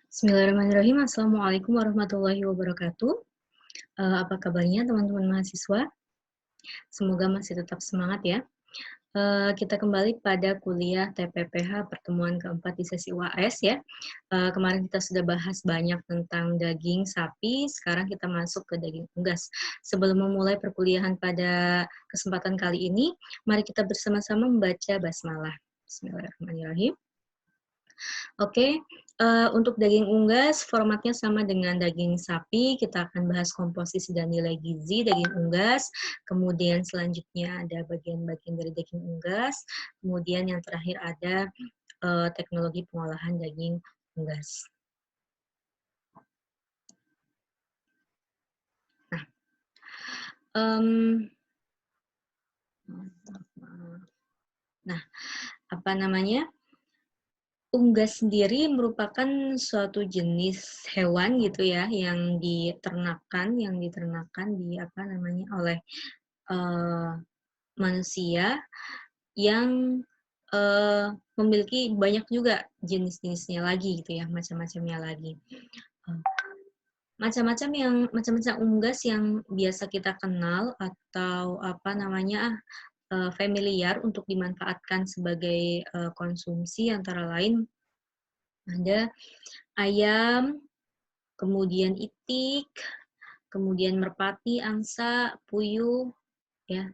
Bismillahirrahmanirrahim. Assalamualaikum warahmatullahi wabarakatuh. Apa kabarnya teman-teman mahasiswa? Semoga masih tetap semangat ya. Kita kembali pada kuliah TPPH pertemuan keempat di sesi UAS ya. Kemarin kita sudah bahas banyak tentang daging sapi, sekarang kita masuk ke daging unggas. Sebelum memulai perkuliahan pada kesempatan kali ini, mari kita bersama-sama membaca basmalah. Bismillahirrahmanirrahim. Oke, untuk daging unggas formatnya sama dengan daging sapi, kita akan bahas komposisi dan nilai gizi daging unggas, kemudian selanjutnya ada bagian-bagian dari daging unggas, kemudian yang terakhir ada teknologi pengolahan daging unggas. Nah, apa namanya? Unggas sendiri merupakan suatu jenis hewan gitu ya yang diternakan oleh manusia yang memiliki banyak juga jenis-jenisnya lagi gitu ya, macam-macamnya lagi. Macam-macam unggas yang biasa kita kenal atau familiar untuk dimanfaatkan sebagai konsumsi antara lain ada ayam, kemudian itik, kemudian merpati, angsa, puyuh, ya.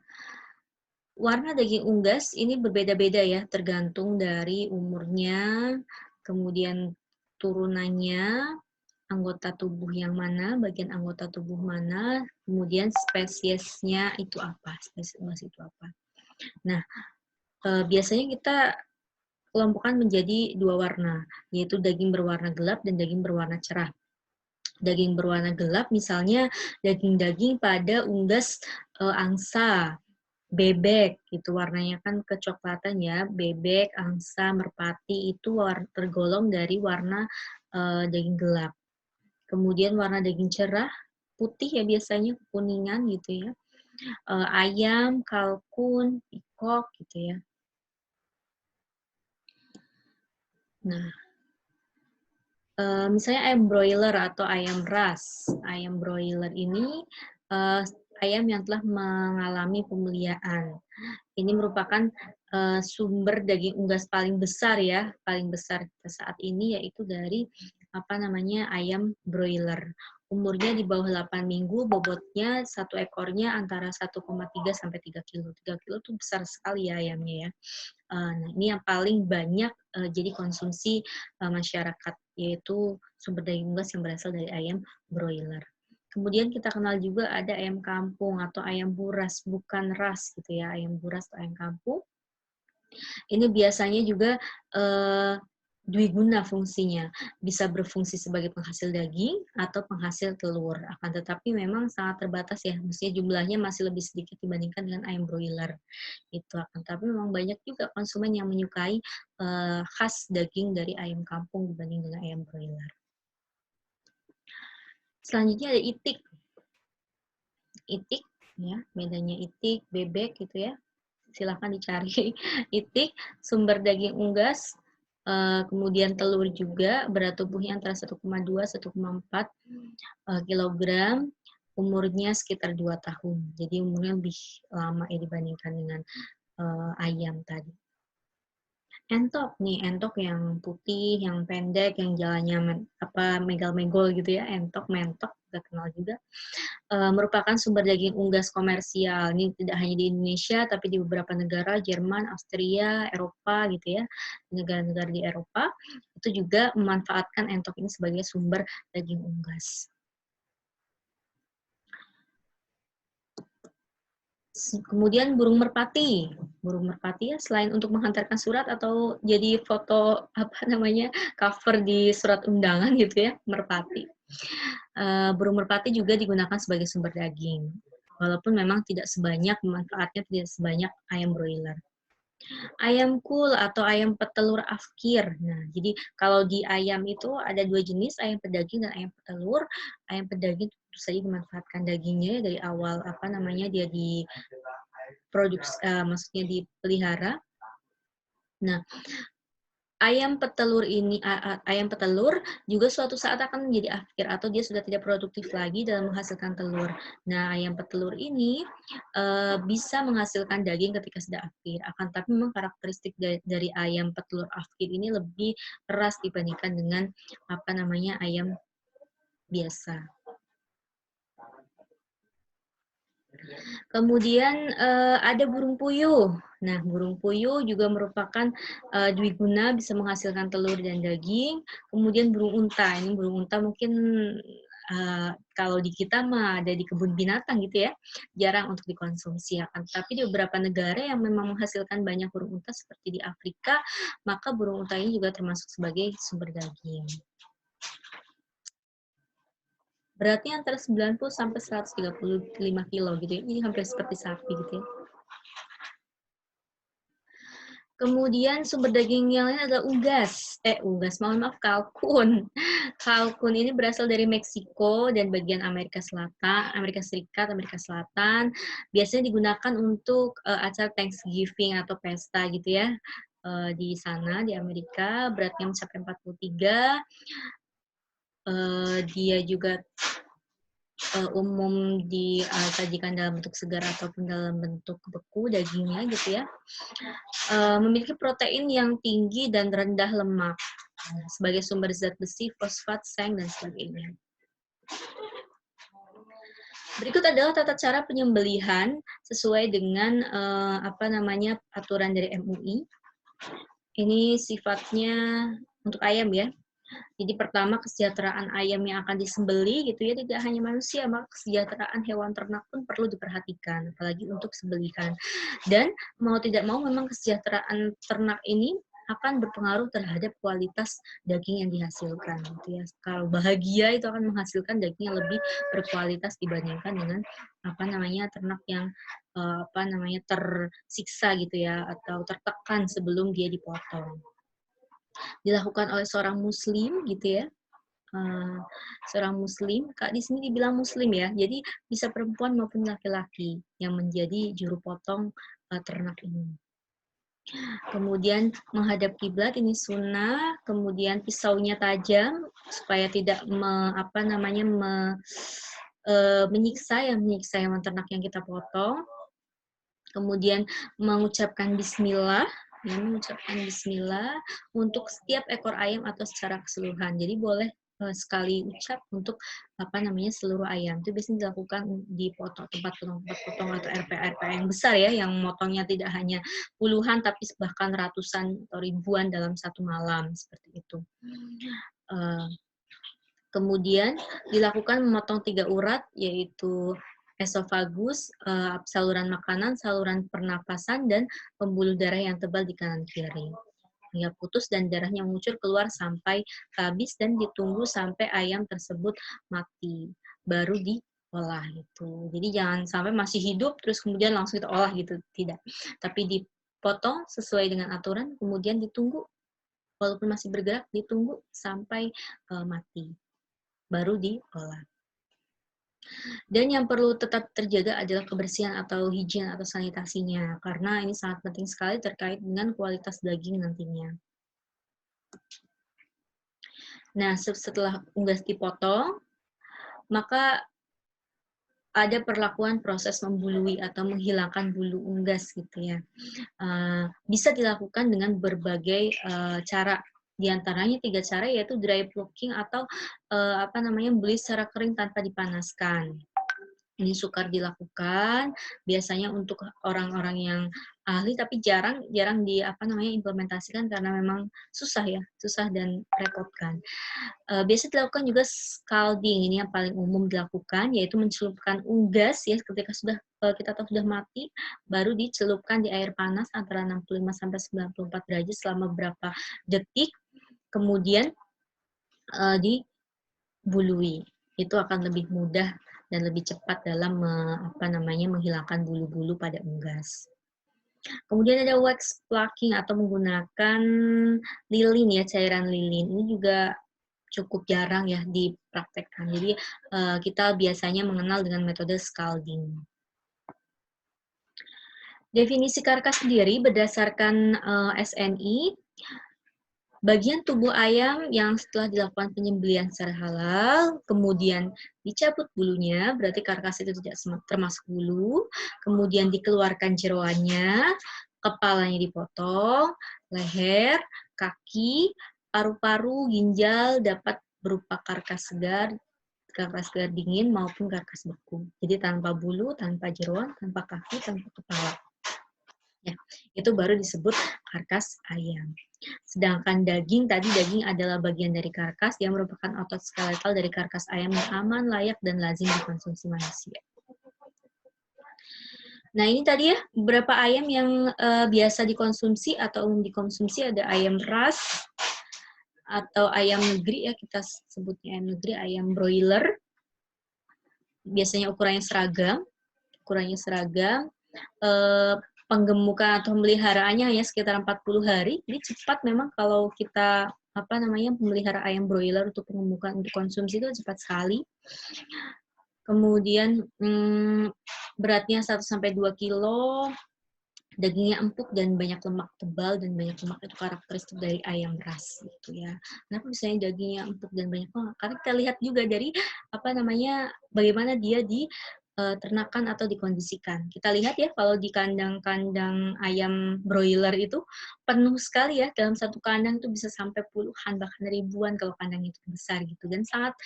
Warna daging unggas ini berbeda-beda ya, tergantung dari umurnya, kemudian turunannya, anggota tubuh yang mana, bagian anggota tubuh mana, kemudian spesiesnya itu apa, spesies itu apa. Nah, biasanya kita kelompokkan menjadi dua warna, yaitu daging berwarna gelap dan daging berwarna cerah. Daging berwarna gelap misalnya daging-daging pada unggas angsa, bebek gitu warnanya kan kecoklatan ya, bebek, angsa, merpati itu tergolong dari warna daging gelap. Kemudian warna daging cerah, putih ya biasanya, kuningan gitu ya. Ayam, kalkun, pikok gitu ya. Nah, misalnya ayam broiler atau ayam ras. Ayam broiler ini ayam yang telah mengalami pemeliharaan. Ini merupakan sumber daging unggas paling besar ya, paling besar saat ini yaitu dari ayam broiler. Umurnya di bawah 8 minggu, bobotnya satu ekornya antara 1,3 sampai 3 kilo. 3 kilo itu besar sekali ya ayamnya ya. Nah, ini yang paling banyak jadi konsumsi masyarakat, yaitu sumber daging unggas yang berasal dari ayam broiler. Kemudian kita kenal juga ada ayam kampung atau ayam buras, bukan ras gitu ya, ayam buras atau ayam kampung. Ini biasanya juga dwiguna fungsinya, bisa berfungsi sebagai penghasil daging atau penghasil telur. Akan tetapi memang sangat terbatas ya, mestinya jumlahnya masih lebih sedikit dibandingkan dengan ayam broiler. Itu akan tetapi memang banyak juga konsumen yang menyukai khas daging dari ayam kampung dibanding dengan ayam broiler. Selanjutnya ada itik. Itik ya, bedanya itik, bebek gitu ya. Silahkan dicari. Itik, sumber daging unggas, kemudian telur juga, berat tubuhnya antara 1,2-1,4 kilogram, umurnya sekitar 2 tahun. Jadi umurnya lebih lama ya dibandingkan dengan ayam tadi. Entok nih, entok yang putih, yang pendek, yang jalannya megal-megol gitu ya, entok, mentok, kita kenal juga. Merupakan sumber daging unggas komersial. Ini tidak hanya di Indonesia, tapi di beberapa negara, Jerman, Austria, Eropa gitu ya, negara-negara di Eropa, itu juga memanfaatkan entok ini sebagai sumber daging unggas. Kemudian burung merpati. Burung merpati ya selain untuk menghantarkan surat atau jadi foto cover di surat undangan gitu ya, merpati. Burung merpati juga digunakan sebagai sumber daging. Walaupun memang tidak sebanyak manfaatnya tidak sebanyak ayam broiler. Ayam kul atau ayam petelur afkir. Nah, jadi kalau di ayam itu ada dua jenis, ayam pedaging dan ayam petelur. Ayam pedaging tentu saja dimanfaatkan dagingnya dari awal dia diproduksi, maksudnya dipelihara. Nah, ayam petelur ini ayam petelur juga suatu saat akan menjadi afkir atau dia sudah tidak produktif lagi dalam menghasilkan telur. Nah, ayam petelur ini bisa menghasilkan daging ketika sudah afkir. Akan tapi memang karakteristik dari ayam petelur afkir ini lebih keras dibandingkan dengan ayam biasa. Kemudian ada burung puyuh. Nah, burung puyuh juga merupakan dwiguna, bisa menghasilkan telur dan daging. Kemudian burung unta. Ini burung unta mungkin kalau di kita mah ada di kebun binatang gitu ya, jarang untuk dikonsumsi. Tapi di beberapa negara yang memang menghasilkan banyak burung unta seperti di Afrika, maka burung unta ini juga termasuk sebagai sumber daging. Beratnya antara 90 sampai 135 kilo gitu ya. Jadi hampir seperti sapi gitu ya. Kemudian sumber daging yang lain adalah mohon maaf, kalkun. Kalkun ini berasal dari Meksiko dan bagian Amerika Selatan, Amerika Serikat, Amerika Selatan. Biasanya digunakan untuk acara Thanksgiving atau pesta gitu ya. Di sana, di Amerika, beratnya mencapai 43. Dia juga umum disajikan dalam bentuk segar ataupun dalam bentuk beku dagingnya gitu ya. Memiliki protein yang tinggi dan rendah lemak sebagai sumber zat besi, fosfat, seng, dan sebagainya. Berikut adalah tata cara penyembelihan sesuai dengan aturan dari MUI. Ini sifatnya untuk ayam ya. Jadi pertama kesejahteraan ayam yang akan disembelih gitu ya, tidak hanya manusia, maka kesejahteraan hewan ternak pun perlu diperhatikan, apalagi untuk sembelihan. Dan mau tidak mau memang kesejahteraan ternak ini akan berpengaruh terhadap kualitas daging yang dihasilkan gitu ya. Kalau bahagia itu akan menghasilkan daging yang lebih berkualitas dibandingkan dengan ternak yang tersiksa gitu ya atau tertekan sebelum dia dipotong. Dilakukan oleh seorang muslim gitu ya. Seorang muslim, Kak di sini dibilang muslim ya. Jadi bisa perempuan maupun laki-laki yang menjadi juru potong ternak ini. Kemudian menghadap kiblat ini sunnah, kemudian pisaunya tajam supaya tidak menyiksa hewan ternak yang kita potong. Kemudian mengucapkan bismillah untuk setiap ekor ayam atau secara keseluruhan. Jadi boleh sekali ucap untuk seluruh ayam. Itu biasanya dilakukan di tempat potong atau RPA yang besar ya, yang motongnya tidak hanya puluhan tapi bahkan ratusan atau ribuan dalam satu malam seperti itu. Kemudian dilakukan memotong 3 urat, yaitu esofagus, saluran makanan, saluran pernapasan, dan pembuluh darah yang tebal di kanan kiri. Hingga putus dan darahnya mengucur keluar sampai habis dan ditunggu sampai ayam tersebut mati. Baru diolah gitu. Jadi jangan sampai masih hidup terus kemudian langsung kita olah gitu, tidak. Tapi dipotong sesuai dengan aturan, kemudian ditunggu walaupun masih bergerak, ditunggu sampai mati. Baru diolah. Dan yang perlu tetap terjaga adalah kebersihan atau higien atau sanitasinya, karena ini sangat penting sekali terkait dengan kualitas daging nantinya. Nah, setelah unggas dipotong, maka ada perlakuan proses membului atau menghilangkan bulu unggas gitu ya. Bisa dilakukan dengan berbagai cara. Di antaranya 3 cara yaitu dry plucking atau membeli secara kering tanpa dipanaskan. Ini sukar dilakukan biasanya untuk orang-orang yang ahli tapi jarang implementasikan karena memang susah dan repotkan. Biasa dilakukan juga scalding, ini yang paling umum dilakukan yaitu mencelupkan unggas ya ketika kita tahu sudah mati baru dicelupkan di air panas antara 65 sampai 94 derajat selama beberapa detik kemudian dibului. Itu akan lebih mudah dan lebih cepat dalam menghilangkan bulu-bulu pada unggas. Kemudian ada wax plucking atau menggunakan lilin ya, cairan lilin. Ini juga cukup jarang ya dipraktekkan. Jadi kita biasanya mengenal dengan metode scalding. Definisi karkas sendiri berdasarkan SNI Bagian tubuh ayam yang setelah dilakukan penyembelihan secara halal, kemudian dicabut bulunya, berarti karkas itu tidak termasuk bulu, kemudian dikeluarkan jeroannya, kepalanya dipotong, leher, kaki, paru-paru, ginjal dapat berupa karkas segar dingin maupun karkas beku. Jadi tanpa bulu, tanpa jeroan, tanpa kaki, tanpa kepala. Ya, itu baru disebut karkas ayam. Sedangkan daging, tadi daging adalah bagian dari karkas yang merupakan otot skeletal dari karkas ayam yang aman, layak, dan lazim dikonsumsi manusia. Nah, ini tadi ya beberapa ayam yang biasa dikonsumsi atau umum dikonsumsi. Ada ayam ras atau ayam negeri ya, kita sebutnya ayam negeri, ayam broiler. Biasanya ukurannya seragam. Penggemukan atau pemeliharaannya hanya sekitar 40 hari. Jadi cepat memang kalau kita memelihara ayam broiler untuk penggemukan untuk konsumsi itu cepat sekali. Kemudian beratnya 1-2 kilo, dagingnya empuk dan banyak lemak, tebal dan banyak lemak, itu karakteristik dari ayam ras gitu ya. Kenapa misalnya dagingnya empuk dan banyak lemak? Karena kita lihat juga dari bagaimana dia di ternakan atau dikondisikan. Kita lihat ya kalau di kandang-kandang ayam broiler itu penuh sekali ya, dalam satu kandang itu bisa sampai puluhan bahkan ribuan kalau kandang itu besar gitu, dan sangat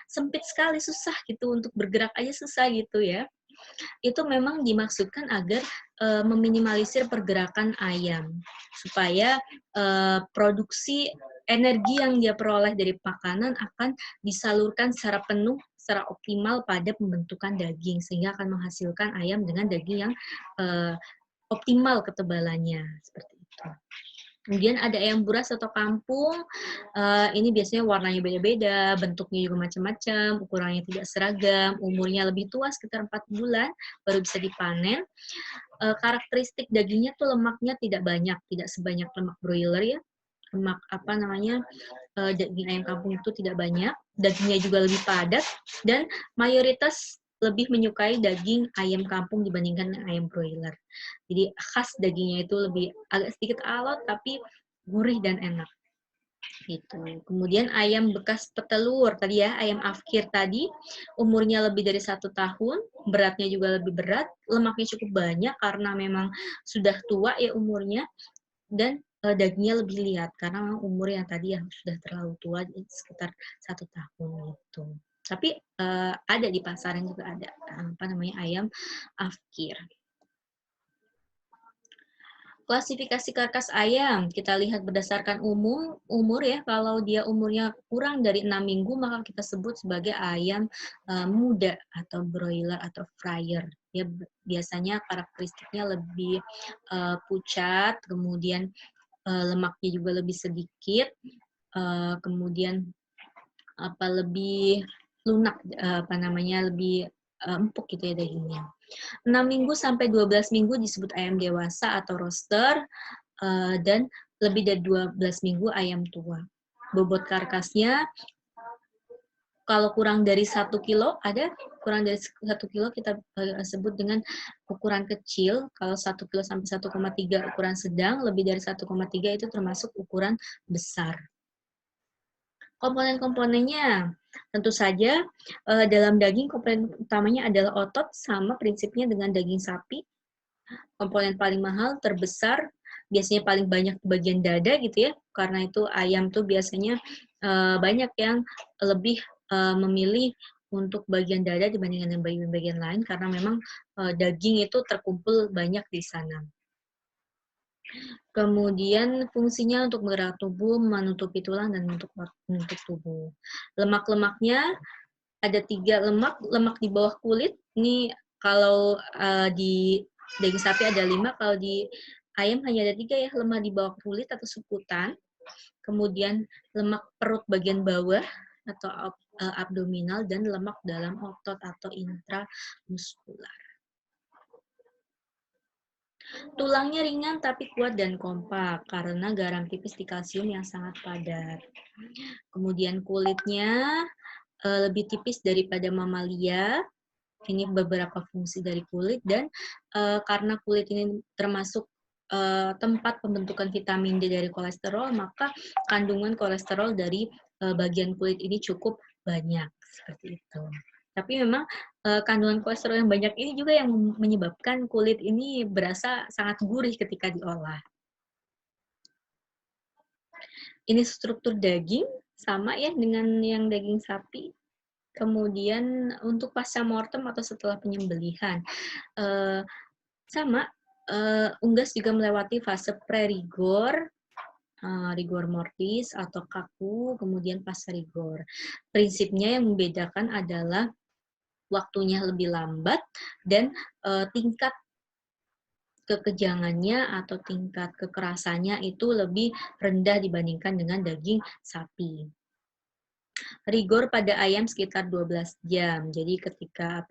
sempit sekali, susah gitu untuk bergerak aja susah gitu ya. Itu memang dimaksudkan agar meminimalisir pergerakan ayam supaya produksi energi yang dia peroleh dari makanan akan disalurkan secara penuh, secara optimal pada pembentukan daging, sehingga akan menghasilkan ayam dengan daging yang optimal ketebalannya, seperti itu. Kemudian ada ayam buras atau kampung, ini biasanya warnanya beda-beda, bentuknya juga macam-macam, ukurannya tidak seragam, umurnya lebih tua sekitar 4 bulan, baru bisa dipanen. Karakteristik dagingnya tuh lemaknya tidak banyak, tidak sebanyak lemak broiler ya. Lemak daging ayam kampung itu tidak banyak, dagingnya juga lebih padat, dan mayoritas lebih menyukai daging ayam kampung dibandingkan ayam broiler. Jadi khas dagingnya itu lebih agak sedikit alot tapi gurih dan enak. Gitu. Kemudian ayam bekas petelur tadi ya, ayam afkir tadi, umurnya lebih dari 1 tahun, beratnya juga lebih berat, lemaknya cukup banyak karena memang sudah tua ya umurnya, dan dagingnya lebih lihat karena memang umur yang tadi yang sudah terlalu tua, sekitar 1 tahun gitu. Tapi ada di pasaran juga ada ayam afkir. Klasifikasi karkas ayam, kita lihat berdasarkan umur ya, kalau dia umurnya kurang dari 6 minggu, maka kita sebut sebagai ayam muda atau broiler atau fryer. Ya, biasanya karakteristiknya lebih pucat, kemudian lemaknya juga lebih sedikit, kemudian lebih lunak, lebih empuk gitu ya dagingnya. 6 minggu sampai 12 minggu disebut ayam dewasa atau roster, dan lebih dari 12 minggu ayam tua. Bobot karkasnya kalau kurang dari 1 kilo, kurang dari 1 kilo kita sebut dengan ukuran kecil, kalau 1 kilo sampai 1,3 ukuran sedang, lebih dari 1,3 itu termasuk ukuran besar. Komponen-komponennya, tentu saja dalam daging komponen utamanya adalah otot, sama prinsipnya dengan daging sapi. Komponen paling mahal, terbesar, biasanya paling banyak di bagian dada gitu ya, karena itu ayam tuh biasanya banyak yang lebih memilih untuk bagian dada dibandingkan dengan bagian-bagian lain, karena memang daging itu terkumpul banyak di sana. Kemudian fungsinya untuk menggerakkan tubuh, menutupi tulang, dan menutup tubuh. Lemak-lemaknya ada 3 lemak, lemak di bawah kulit, ini kalau di daging sapi ada 5, kalau di ayam hanya ada 3 ya, lemak di bawah kulit atau suputan, kemudian lemak perut bagian bawah atau abdominal, dan lemak dalam otot atau intramuskular. Tulangnya ringan tapi kuat dan kompak karena garam tipis di kalsium yang sangat padat. Kemudian kulitnya lebih tipis daripada mamalia. Ini beberapa fungsi dari kulit, dan karena kulit ini termasuk tempat pembentukan vitamin D dari kolesterol, maka kandungan kolesterol dari bagian kulit ini cukup banyak, seperti itu. Tapi memang kandungan kolesterol yang banyak ini juga yang menyebabkan kulit ini berasa sangat gurih ketika diolah. Ini struktur daging, sama ya dengan yang daging sapi. Kemudian untuk pasca mortem atau setelah penyembelihan, sama, unggas juga melewati fase pre-rigor, rigor mortis atau kaku, kemudian pasca rigor. Prinsipnya yang membedakan adalah waktunya lebih lambat dan tingkat kekejangannya atau tingkat kekerasannya itu lebih rendah dibandingkan dengan daging sapi. Rigor pada ayam sekitar 12 jam. Jadi ketika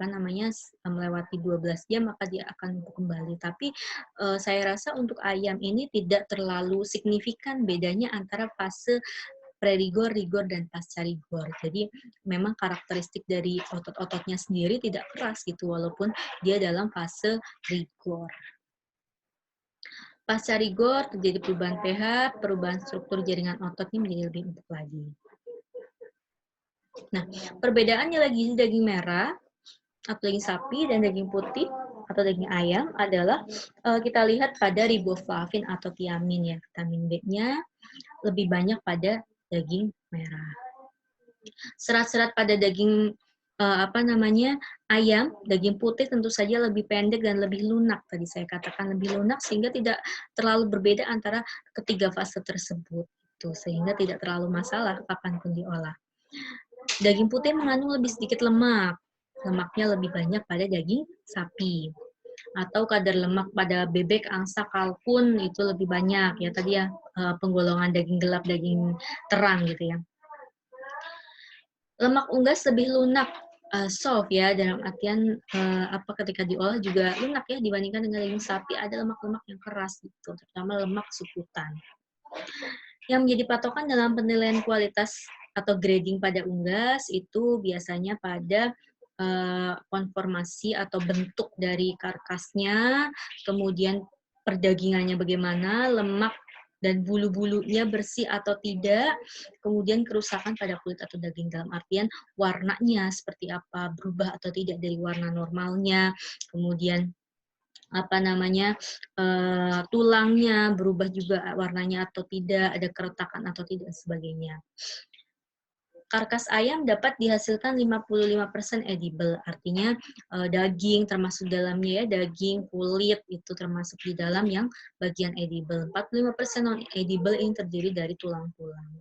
melewati 12 jam maka dia akan empuk kembali. Tapi saya rasa untuk ayam ini tidak terlalu signifikan bedanya antara fase pre-rigor, rigor, dan pasca rigor. Jadi memang karakteristik dari otot-ototnya sendiri tidak keras gitu walaupun dia dalam fase rigor. Pasca rigor terjadi perubahan pH, perubahan struktur jaringan ototnya menjadi lebih empuk lagi. Nah, perbedaannya lagi daging merah atau daging sapi dan daging putih atau daging ayam adalah kita lihat pada riboflavin atau tiamin ya. Vitamin B-nya lebih banyak pada daging merah. Serat-serat pada daging ayam, daging putih tentu saja lebih pendek dan lebih lunak. Tadi saya katakan lebih lunak sehingga tidak terlalu berbeda antara ketiga fase tersebut. Sehingga tidak terlalu masalah kapanpun diolah. Daging putih mengandung lebih sedikit lemak. Lemaknya lebih banyak pada daging sapi. Atau kadar lemak pada bebek, angsa, kalkun itu lebih banyak. Ya tadi ya penggolongan daging gelap, daging terang gitu ya. Lemak unggas lebih lunak, soft ya, dalam artian ketika diolah juga lunak ya dibandingkan dengan daging sapi ada lemak-lemak yang keras gitu, terutama lemak suputan. Yang menjadi patokan dalam penilaian kualitas atau grading pada unggas itu biasanya pada konformasi atau bentuk dari karkasnya, kemudian perdagingannya bagaimana, lemak dan bulu-bulunya bersih atau tidak, kemudian kerusakan pada kulit atau daging dalam artian warnanya seperti apa, berubah atau tidak dari warna normalnya, kemudian tulangnya berubah juga warnanya atau tidak, ada keretakan atau tidak, sebagainya. Karkas ayam dapat dihasilkan 55% edible, artinya daging termasuk dalamnya ya, daging, kulit itu termasuk di dalam yang bagian edible. 45% non-edible ini terdiri dari tulang-tulang.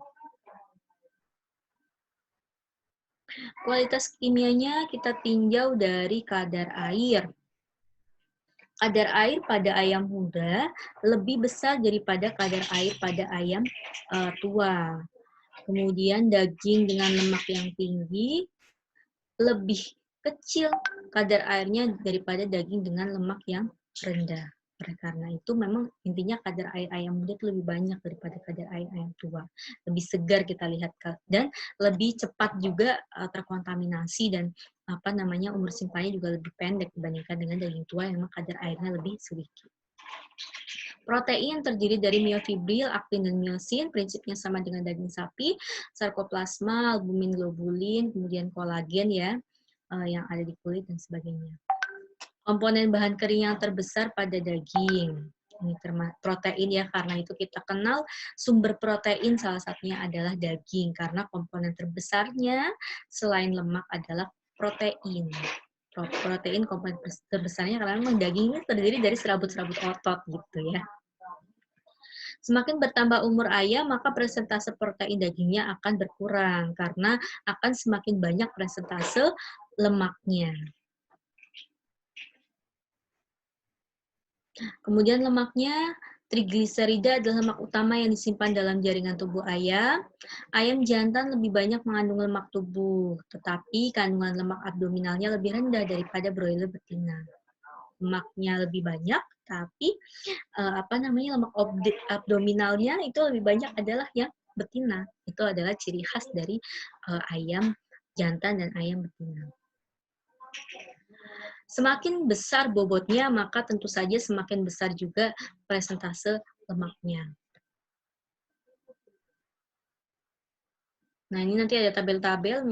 Kualitas kimianya kita tinjau dari kadar air. Kadar air pada ayam muda lebih besar daripada kadar air pada ayam tua. Kemudian daging dengan lemak yang tinggi lebih kecil kadar airnya daripada daging dengan lemak yang rendah. Karena itu memang intinya kadar air ayam muda itu lebih banyak daripada kadar air ayam tua. Lebih segar kita lihat dan lebih cepat juga terkontaminasi dan umur simpannya juga lebih pendek dibandingkan dengan daging tua yang memang kadar airnya lebih sedikit. Protein terdiri dari miofibril, aktin, dan myosin, prinsipnya sama dengan daging sapi, sarkoplasma, albumin, globulin, kemudian kolagen ya, yang ada di kulit dan sebagainya. Komponen bahan kering yang terbesar pada daging. Ini protein ya, karena itu kita kenal sumber protein salah satunya adalah daging, karena komponen terbesarnya selain lemak adalah protein. Protein komponen terbesarnya karena memang daging ini terdiri dari serabut-serabut otot gitu ya. Semakin bertambah umur ayam, maka persentase protein dagingnya akan berkurang karena akan semakin banyak persentase lemaknya. Kemudian lemaknya, trigliserida adalah lemak utama yang disimpan dalam jaringan tubuh ayam. Ayam jantan lebih banyak mengandung lemak tubuh, tetapi kandungan lemak abdominalnya lebih rendah daripada broiler betina. Lemaknya lebih banyak, tapi lemak abdominalnya itu lebih banyak adalah yang betina. Itu adalah ciri khas dari ayam jantan dan ayam betina. Semakin besar bobotnya, maka tentu saja semakin besar juga presentase lemaknya. Nah, ini nanti ada tabel-tabel